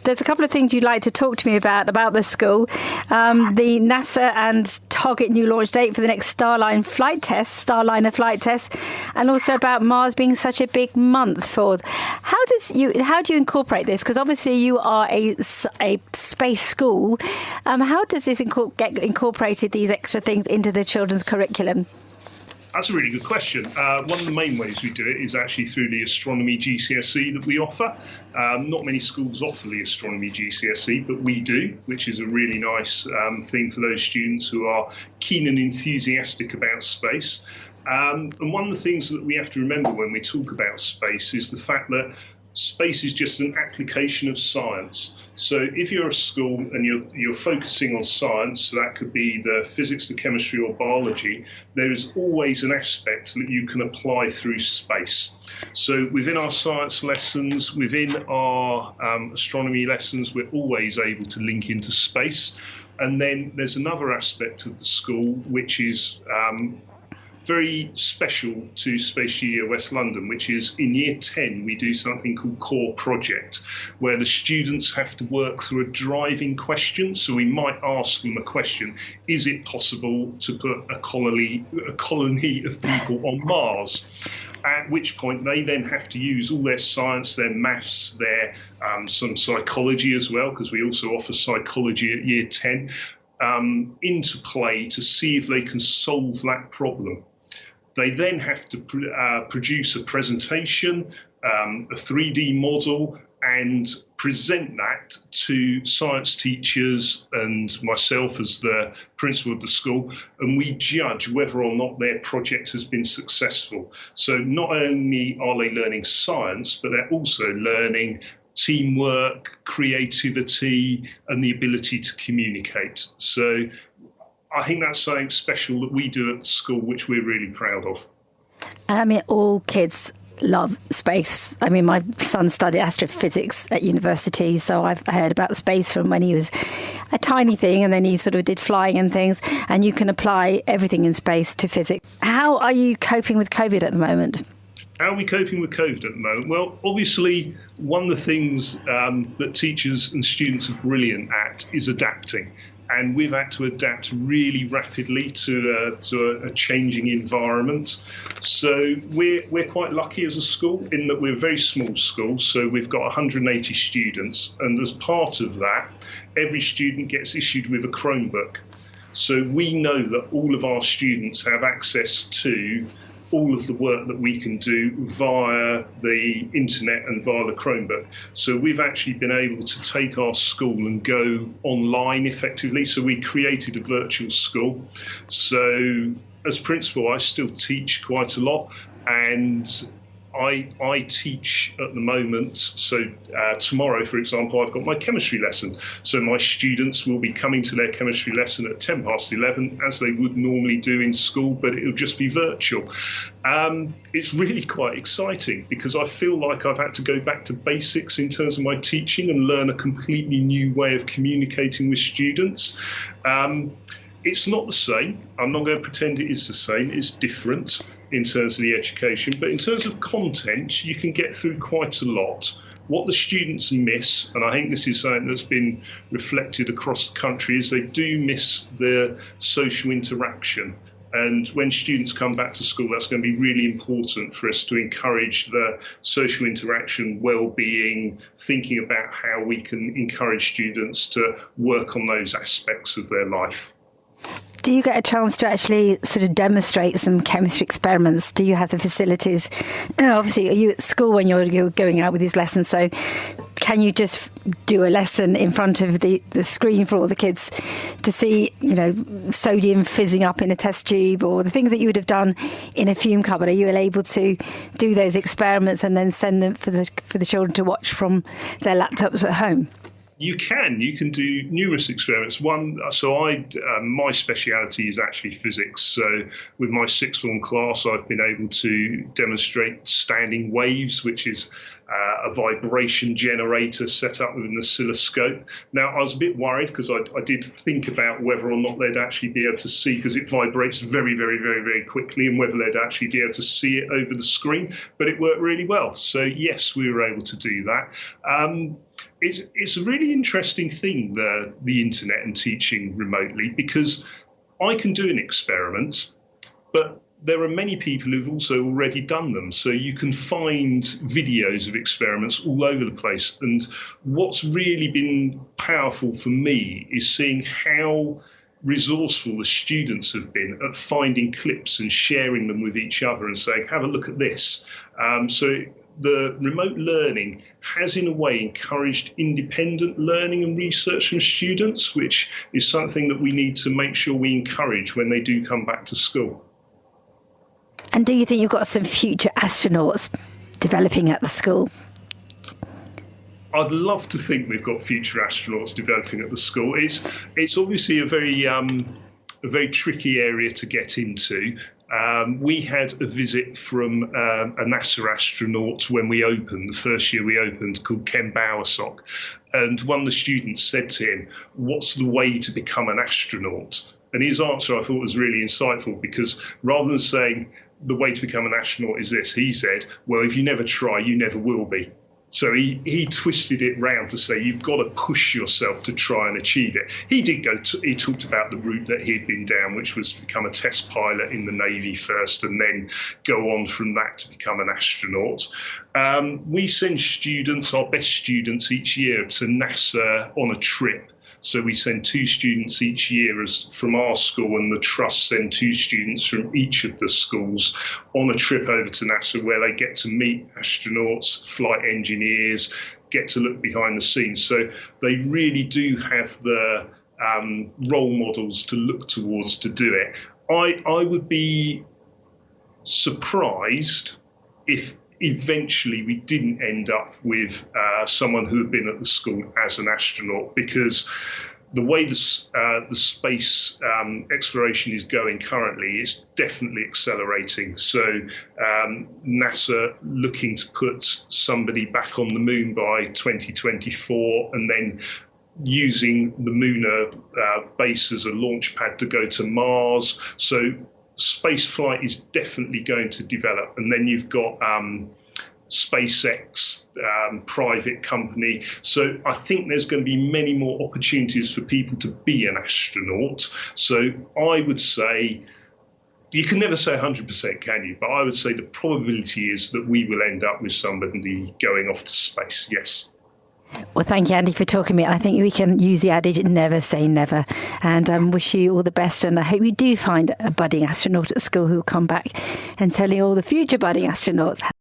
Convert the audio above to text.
there's a couple of things you'd like to talk to me about the school. The NASA and target new launch date for the next Starliner flight test, and also about Mars being such a big month for. How do you incorporate this? Because obviously you are a space school. How does this get incorporated, these extra things, into the children's curriculum? That's a really good question. One of the main ways we do it is actually through the astronomy GCSE that we offer. Not many schools offer the astronomy GCSE, but we do, which is a really nice thing for those students who are keen and enthusiastic about space. And one of the things that we have to remember when we talk about space is the fact that space is just an application of science. So if you're a school and you're focusing on science, so that could be the physics, the chemistry or biology, there is always an aspect that you can apply through space. So within our science lessons, within our astronomy lessons, we're always able to link into space. And then there's another aspect of the school which is very special to Space Studio West London, which is in year 10, we do something called Core Project, where the students have to work through a driving question. So we might ask them a question: is it possible to put a colony of people on Mars? At which point they then have to use all their science, their maths, their some psychology as well, because we also offer psychology at year 10, into play to see if they can solve that problem. They then have to produce a presentation, a 3D model, and present that to science teachers and myself as the principal of the school, and we judge whether or not their project has been successful. So not only are they learning science, but they're also learning teamwork, creativity, and the ability to communicate. So I think that's something special that we do at the school, which we're really proud of. I mean, all kids love space. I mean, my son studied astrophysics at university, so I've heard about space from when he was a tiny thing, and then he sort of did flying and things, and you can apply everything in space to physics. How are you coping with COVID at the moment? How are we coping with COVID at the moment? Well, obviously, one of the things that teachers and students are brilliant at is adapting. And we've had to adapt really rapidly to a changing environment. So we're quite lucky as a school in that we're a very small school. So we've got 180 students. And as part of that, every student gets issued with a Chromebook. So we know that all of our students have access to all of the work that we can do via the internet and via the Chromebook. So we've actually been able to take our school and go online effectively. So we created a virtual school. So as principal, I still teach quite a lot, and I teach at the moment. So tomorrow, for example, I've got my chemistry lesson. So my students will be coming to their chemistry lesson at 11:10, as they would normally do in school, but it'll just be virtual. It's really quite exciting because I feel like I've had to go back to basics in terms of my teaching and learn a completely new way of communicating with students. It's not the same. I'm not going to pretend it is the same. It's different in terms of the education. But in terms of content, you can get through quite a lot. What the students miss, and I think this is something that's been reflected across the country, is they do miss the social interaction. And when students come back to school, that's going to be really important for us to encourage the social interaction, well-being, thinking about how we can encourage students to work on those aspects of their life. Do you get a chance to actually sort of demonstrate some chemistry experiments? Do you have the facilities? Obviously, are you at school when you're going out with these lessons? So can you just do a lesson in front of the screen for all the kids to see, sodium fizzing up in a test tube, or the things that you would have done in a fume cupboard? Are you able to do those experiments and then send them for the children to watch from their laptops at home? You can do numerous experiments. My speciality is actually physics. So with my sixth form class, I've been able to demonstrate standing waves, which is a vibration generator set up within the oscilloscope. Now, I was a bit worried because I did think about whether or not they'd actually be able to see, because it vibrates very, very, very, very quickly, and whether they'd actually be able to see it over the screen. But it worked really well. So yes, we were able to do that. It's a really interesting thing, the internet and teaching remotely, because I can do an experiment, but there are many people who've also already done them. So you can find videos of experiments all over the place. And what's really been powerful for me is seeing how resourceful the students have been at finding clips and sharing them with each other and saying, have a look at this. So the remote learning has in a way encouraged independent learning and research from students, which is something that we need to make sure we encourage when they do come back to school. And do you think you've got some future astronauts developing at the school? I'd love to think we've got future astronauts developing at the school. It's obviously a very tricky area to get into. We had a visit from a NASA astronaut when we opened, the first year we opened, called Ken Bowersock. And one of the students said to him, "What's the way to become an astronaut?" And his answer I thought was really insightful, because rather than saying the way to become an astronaut is this, he said, well, if you never try, you never will be. So he twisted it round to say you've got to push yourself to try and achieve it. He talked about the route that he'd been down, which was to become a test pilot in the Navy first and then go on from that to become an astronaut. We send students, our best students each year, to NASA on a trip. So we send 2 students each year from our school, and the trust send 2 students from each of the schools on a trip over to NASA, where they get to meet astronauts, flight engineers, get to look behind the scenes. So they really do have the role models to look towards to do it. I would be surprised if eventually we didn't end up with someone who had been at the school as an astronaut, because the way the space exploration is going currently is definitely accelerating. So NASA looking to put somebody back on the moon by 2024, and then using the lunar base as a launch pad to go to Mars. So space flight is definitely going to develop. And then you've got SpaceX, private company. So I think there's going to be many more opportunities for people to be an astronaut. So I would say, you can never say 100%, can you? But I would say the probability is that we will end up with somebody going off to space, yes. Well, thank you, Andy, for talking to me. I think we can use the adage, never say never. And wish you all the best. And I hope you do find a budding astronaut at school who will come back and tell you all the future budding astronauts